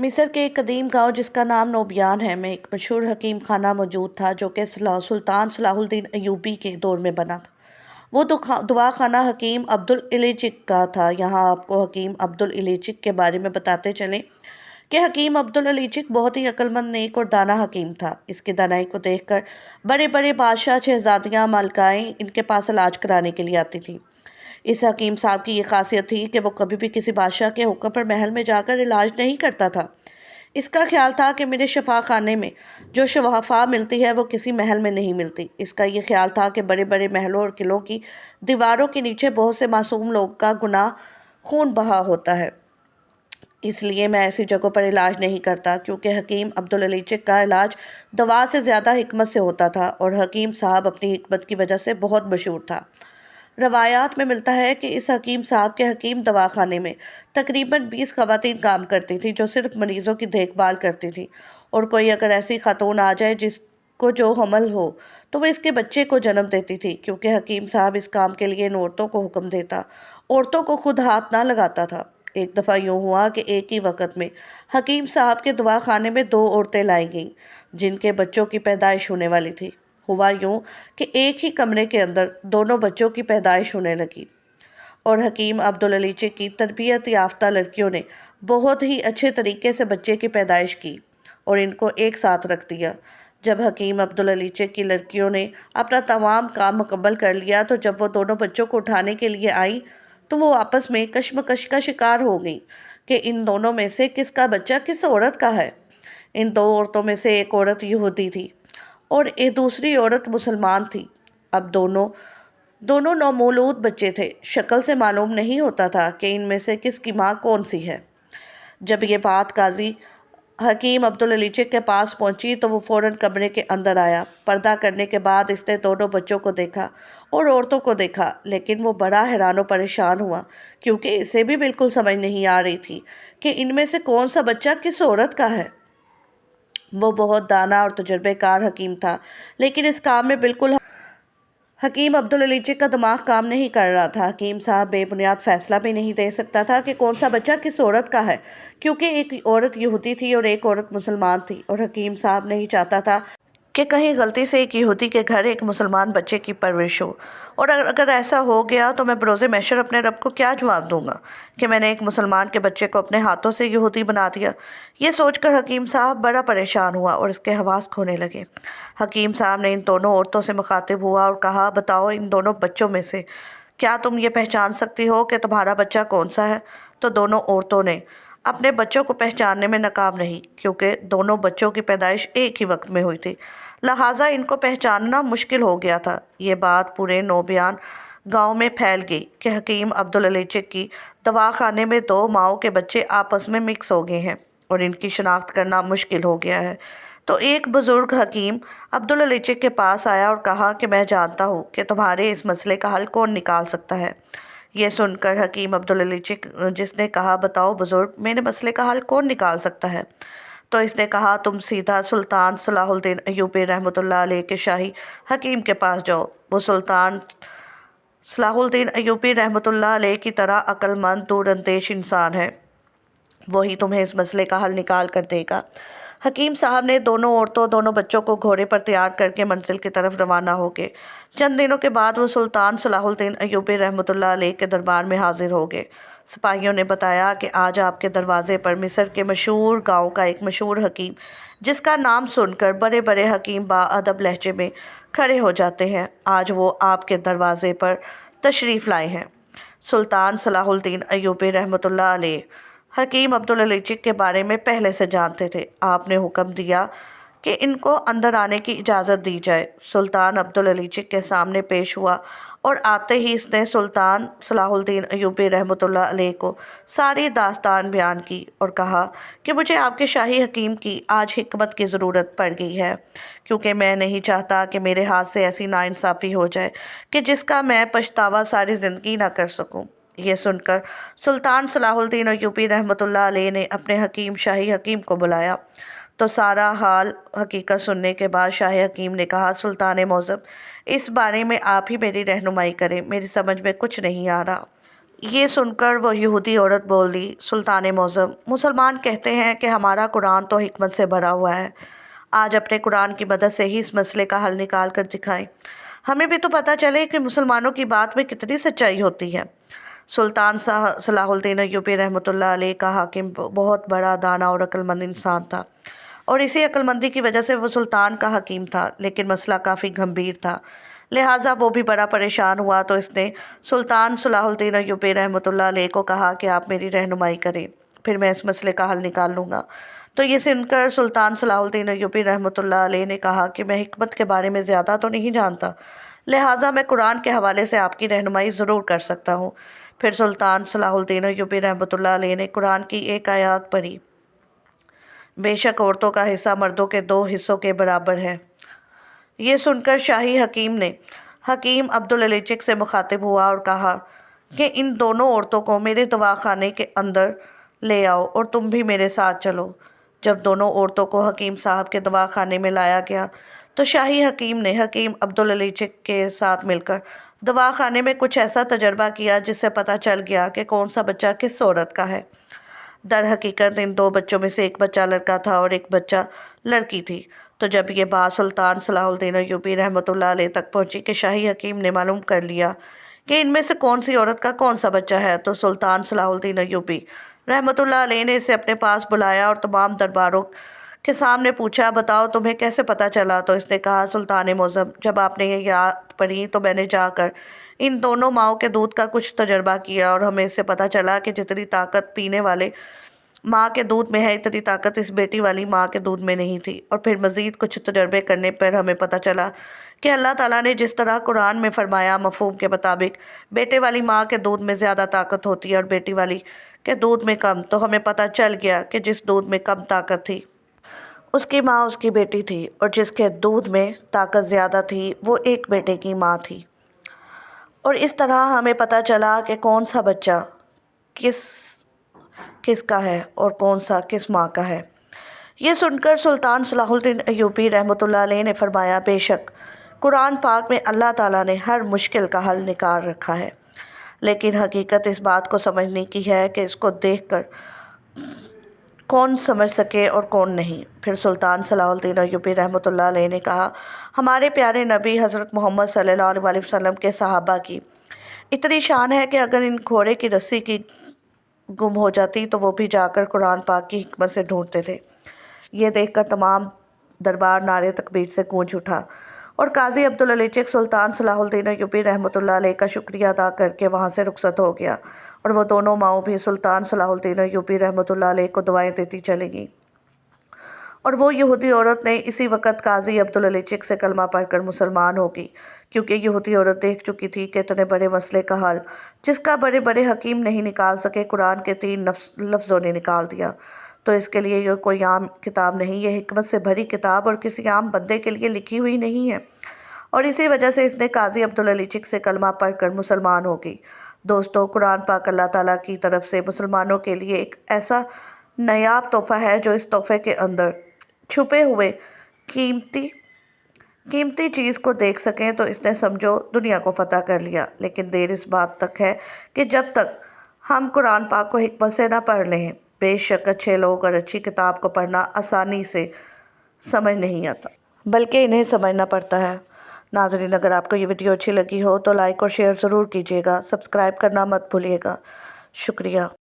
مصر کے ایک قدیم گاؤں جس کا نام نوبیان ہے میں ایک مشہور حکیم خانہ موجود تھا جو کہ سلطان صلاح الدین ایوبی کے دور میں بنا تھا۔ وہ دعا خانہ حکیم عبدالعلیچک کا تھا۔ یہاں آپ کو حکیم عبدالعلیچک کے بارے میں بتاتے چلیں کہ حکیم عبدالعلیچک بہت ہی عقل مند، نیک اور دانا حکیم تھا۔ اس کی دانائی کو دیکھ کر بڑے بڑے بادشاہ، شہزادیاں، ملکائیں ان کے پاس علاج کرانے کے لیے آتی تھیں۔ اس حکیم صاحب کی یہ خاصیت تھی کہ وہ کبھی بھی کسی بادشاہ کے حکم پر محل میں جا کر علاج نہیں کرتا تھا۔ اس کا خیال تھا کہ میرے شفا خانے میں جو شفا ملتی ہے وہ کسی محل میں نہیں ملتی۔ اس کا یہ خیال تھا کہ بڑے بڑے محلوں اور قلعوں کی دیواروں کے نیچے بہت سے معصوم لوگ کا گناہ خون بہا ہوتا ہے، اس لیے میں ایسی جگہوں پر علاج نہیں کرتا، کیونکہ حکیم عبدالعلیچک کا علاج دوا سے زیادہ حکمت سے ہوتا تھا، اور حکیم صاحب اپنی حکمت کی وجہ سے بہت مشہور تھا۔ روایات میں ملتا ہے کہ اس حکیم صاحب کے حکیم دواخانے میں تقریباً 20 خواتین کام کرتی تھیں جو صرف مریضوں کی دیکھ بھال کرتی تھیں، اور کوئی اگر ایسی خاتون آ جائے جس کو جو حمل ہو تو وہ اس کے بچے کو جنم دیتی تھی، کیونکہ حکیم صاحب اس کام کے لیے ان عورتوں کو حکم دیتا، عورتوں کو خود ہاتھ نہ لگاتا تھا۔ ایک دفعہ یوں ہوا کہ ایک ہی وقت میں حکیم صاحب کے دواخانے میں 2 عورتیں لائی گئیں جن کے بچوں کی پیدائش ہونے والی تھی۔ ہوا یوں کہ ایک ہی کمرے کے اندر دونوں بچوں کی پیدائش ہونے لگی، اور حکیم عبدالعلیچک کی تربیت یافتہ لڑکیوں نے بہت ہی اچھے طریقے سے بچے کی پیدائش کی اور ان کو ایک ساتھ رکھ دیا۔ جب حکیم عبدالعلیچک کی لڑکیوں نے اپنا تمام کام مکمل کر لیا تو جب وہ دونوں بچوں کو اٹھانے کے لیے آئیں تو وہ آپس میں کشمکش کا شکار ہو گئیں کہ ان دونوں میں سے کس کا بچہ کس عورت کا ہے۔ ان 2 عورتوں میں سے ایک عورت یہودی تھی اور دوسری عورت مسلمان تھی۔ اب دونوں نومولود بچے تھے۔ شکل سے معلوم نہیں ہوتا تھا کہ ان میں سے کس کی ماں کون سی ہے۔ جب یہ بات قاضی حکیم عبدالعلیچک کے پاس پہنچی تو وہ فوراً کمرے کے اندر آیا۔ پردہ کرنے کے بعد اس نے دونوں بچوں کو دیکھا اور عورتوں کو دیکھا، لیکن وہ بڑا حیران و پریشان ہوا، کیونکہ اسے بھی بالکل سمجھ نہیں آ رہی تھی کہ ان میں سے کون سا بچہ کس عورت کا ہے۔ وہ بہت دانا اور تجربے کار حکیم تھا، لیکن اس کام میں بالکل حکیم عبدالعلیچک کا دماغ کام نہیں کر رہا تھا۔ حکیم صاحب بے بنیاد فیصلہ بھی نہیں دے سکتا تھا کہ کون سا بچہ کس عورت کا ہے، کیونکہ ایک عورت یہودی تھی اور ایک عورت مسلمان تھی، اور حکیم صاحب نہیں چاہتا تھا کہ کہیں غلطی سے ایک یہودی کے گھر ایک مسلمان بچے کی پرورش ہو، اور اگر ایسا ہو گیا تو میں بروز محشر اپنے رب کو کیا جواب دوں گا کہ میں نے ایک مسلمان کے بچے کو اپنے ہاتھوں سے یہودی بنا دیا۔ یہ سوچ کر حکیم صاحب بڑا پریشان ہوا اور اس کے حواس کھونے لگے۔ حکیم صاحب نے ان دونوں عورتوں سے مخاطب ہوا اور کہا، بتاؤ ان دونوں بچوں میں سے کیا تم یہ پہچان سکتی ہو کہ تمہارا بچہ کون سا ہے؟ تو دونوں عورتوں نے اپنے بچوں کو پہچاننے میں ناکام رہی، کیونکہ دونوں بچوں کی پیدائش ایک ہی وقت میں ہوئی تھی، لہٰذا ان کو پہچاننا مشکل ہو گیا تھا۔ یہ بات پورے نوبیان گاؤں میں پھیل گئی کہ حکیم عبدالعلیچک کی دواخانے میں 2 ماؤں کے بچے آپس میں مکس ہو گئے ہیں اور ان کی شناخت کرنا مشکل ہو گیا ہے۔ تو ایک بزرگ حکیم عبدالعلیچک کے پاس آیا اور کہا کہ میں جانتا ہوں کہ تمہارے اس مسئلے کا حل کون نکال سکتا ہے۔ یہ سن کر حکیم عبدالعلیچک جس نے کہا، بتاؤ بزرگ میرے مسئلے کا حل کون نکال سکتا ہے، تو اس نے کہا، تم سیدھا سلطان صلاح الدین ایوبی رحمۃ اللہ علیہ کے شاہی حکیم کے پاس جاؤ۔ وہ سلطان صلاح الدین ایوبی رحمۃ اللہ علیہ کی طرح عقل مند، دور اندیش انسان ہے، وہی تمہیں اس مسئلے کا حل نکال کر دے گا۔ حکیم صاحب نے دونوں عورتوں، دونوں بچوں کو گھوڑے پر تیار کر کے منزل کی طرف روانہ ہو گئے۔ چند دنوں کے بعد وہ سلطان صلاح الدین ایوبی رحمۃ اللہ علیہ کے دربار میں حاضر ہو گئے۔ سپاہیوں نے بتایا کہ آج آپ کے دروازے پر مصر کے مشہور گاؤں کا ایک مشہور حکیم، جس کا نام سن کر بڑے بڑے حکیم باادب لہجے میں کھڑے ہو جاتے ہیں، آج وہ آپ کے دروازے پر تشریف لائے ہیں۔ سلطان صلاح الدین ایوبی رحمۃ اللہ علیہ حکیم عبدالعلیچک کے بارے میں پہلے سے جانتے تھے۔ آپ نے حکم دیا کہ ان کو اندر آنے کی اجازت دی جائے۔ سلطان عبدالعلیچک کے سامنے پیش ہوا اور آتے ہی اس نے سلطان صلاح الدین ایوبی رحمۃ اللہ علیہ کو ساری داستان بیان کی اور کہا کہ مجھے آپ کے شاہی حکیم کی آج حکمت کی ضرورت پڑ گئی ہے، کیونکہ میں نہیں چاہتا کہ میرے ہاتھ سے ایسی ناانصافی ہو جائے کہ جس کا میں پچھتاوا ساری زندگی نہ کر سکوں۔ یہ سن کر سلطان صلاح الدین ایوبی رحمۃ اللہ علیہ نے اپنے شاہی حکیم کو بلایا، تو سارا حال حقیقت سننے کے بعد شاہی حکیم نے کہا، سلطان معظم، اس بارے میں آپ ہی میری رہنمائی کریں، میری سمجھ میں کچھ نہیں آ رہا۔ یہ سن کر وہ یہودی عورت بولی، سلطان معظم، مسلمان کہتے ہیں کہ ہمارا قرآن تو حکمت سے بھرا ہوا ہے، آج اپنے قرآن کی مدد سے ہی اس مسئلے کا حل نکال کر دکھائیں، ہمیں بھی تو پتہ چلے کہ مسلمانوں کی بات میں کتنی سچائی ہوتی ہے۔ سلطان صلاح الدین ایوبی رحمۃ اللہ علیہ کا حاکم بہت بڑا دانا اور عقل مند انسان تھا، اور اسی عقل مندی کی وجہ سے وہ سلطان کا حکیم تھا، لیکن مسئلہ کافی گھمبیر تھا، لہٰذا وہ بھی بڑا پریشان ہوا تو اس نے سلطان صلاح الدین ایوبی رحمۃ اللہ علیہ کو کہا کہ آپ میری رہنمائی کریں، پھر میں اس مسئلے کا حل نکال لوں گا۔ تو یہ سن کر سلطان صلاح الدین ایوبی رحمۃ اللہ علیہ نے کہا کہ میں حکمت کے بارے میں زیادہ تو نہیں جانتا، لہٰذا میں قرآن کے حوالے سے آپ کی رہنمائی ضرور کر سکتا ہوں۔ پھر سلطان صلاح الدین ایوبی رحمۃ اللہ علیہ نے قرآن کی ایک آیات پڑھی، بے شک عورتوں کا حصہ مردوں کے 2 حصوں کے برابر ہے۔ یہ سن کر شاہی حکیم عبدالعلیچک سے مخاطب ہوا اور کہا کہ ان دونوں عورتوں کو میرے دواخانے کے اندر لے آؤ اور تم بھی میرے ساتھ چلو۔ جب دونوں عورتوں کو حکیم صاحب کے دواخانے میں لایا گیا تو شاہی حکیم نے حکیم عبدالعلیچک کے ساتھ مل کر دواخانے میں کچھ ایسا تجربہ کیا جس سے پتہ چل گیا کہ کون سا بچہ کس عورت کا ہے۔ در حقیقت ان 2 بچوں میں سے ایک بچہ لڑکا تھا اور ایک بچہ لڑکی تھی۔ تو جب یہ بات سلطان صلاح الدین ایوبی رحمۃ اللہ علیہ تک پہنچی کہ شاہی حکیم نے معلوم کر لیا کہ ان میں سے کون سی عورت کا کون سا بچہ ہے، تو سلطان صلاح الدین ایوبی رحمۃ اللہ علیہ نے اسے اپنے پاس بلایا اور تمام درباروں کے سامنے پوچھا، بتاؤ تمہیں کیسے پتہ چلا؟ تو اس نے کہا، سلطان معظم، جب آپ نے یہ آیات پڑھی تو میں نے جا کر ان دونوں ماؤں کے دودھ کا کچھ تجربہ کیا اور ہمیں اس سے پتہ چلا کہ جتنی طاقت پینے والے ماں کے دودھ میں ہے اتنی طاقت اس بیٹی والی ماں کے دودھ میں نہیں تھی۔ اور پھر مزید کچھ تجربے کرنے پر ہمیں پتہ چلا کہ اللہ تعالیٰ نے جس طرح قرآن میں فرمایا، مفہوم کے مطابق بیٹے والی ماں کے دودھ میں زیادہ طاقت ہوتی ہے اور بیٹی والی کے دودھ میں کم، تو ہمیں پتہ چل گیا کہ جس دودھ میں کم طاقت تھی اس کی ماں اس کی بیٹی تھی، اور جس کے دودھ میں طاقت زیادہ تھی وہ ایک بیٹے کی ماں تھی۔ اور اس طرح ہمیں پتہ چلا کہ کون سا بچہ کس کا ہے اور کون سا کس ماں کا ہے۔ یہ سن کر سلطان صلاح الدین ایوبی رحمۃ اللہ علیہ نے فرمایا، بے شک قرآن پاک میں اللہ تعالیٰ نے ہر مشکل کا حل نکال رکھا ہے، لیکن حقیقت اس بات کو سمجھنے کی ہے کہ اس کو دیکھ کر کون سمجھ سکے اور کون نہیں۔ پھر سلطان صلاح الدین ایوبی رحمۃ اللہ علیہ نے کہا، ہمارے پیارے نبی حضرت محمد صلی اللہ علیہ وسلم کے صحابہ کی اتنی شان ہے کہ اگر ان گھوڑے کی رسی کی گم ہو جاتی تو وہ بھی جا کر قرآن پاک کی حکمت سے ڈھونڈتے تھے۔ یہ دیکھ کر تمام دربار نعرے تکبیر سے گونج اٹھا اور قاضی عبدالعلیچک سلطان صلاح الدین ایوبی رحمۃ اللہ علیہ کا شکریہ ادا کر کے وہاں سے رخصت ہو گیا، اور وہ دونوں ماؤں بھی سلطان صلاح الدین ایوبی رحمۃ اللہ علیہ کو دعائیں دیتی چلی گئیں۔ اور وہ یہودی عورت نے اسی وقت قاضی عبدالعلیچک سے کلمہ پڑھ کر مسلمان ہوگی، کیونکہ یہودی عورت دیکھ چکی تھی کہ اتنے بڑے مسئلے کا حل جس کا بڑے بڑے حکیم نہیں نکال سکے، قرآن کے 3 لفظوں نے نکال دیا۔ تو اس کے لیے یہ کوئی عام کتاب نہیں، یہ حکمت سے بھری کتاب اور کسی عام بندے کے لیے لکھی ہوئی نہیں ہے، اور اسی وجہ سے اس نے قاضی عبدالعلیچک سے کلمہ پڑھ کر مسلمان ہوگی۔ دوستو، قرآن پاک اللہ تعالیٰ کی طرف سے مسلمانوں کے لیے ایک ایسا نایاب تحفہ ہے جو اس تحفے کے اندر چھپے ہوئے قیمتی چیز کو دیکھ سکیں تو اس نے سمجھو دنیا کو فتح کر لیا۔ لیکن دیر اس بات تک ہے کہ جب تک ہم قرآن پاک کو حکمت سے نہ پڑھ لیں، بے شک اچھے لوگ اور اچھی کتاب کو پڑھنا آسانی سے سمجھ نہیں آتا، بلکہ انہیں سمجھنا پڑتا ہے۔ ناظرین، اگر آپ کو یہ ویڈیو اچھی لگی ہو تو لائک اور شیئر ضرور کیجیے گا، سبسکرائب کرنا مت بھولیے گا۔ شکریہ۔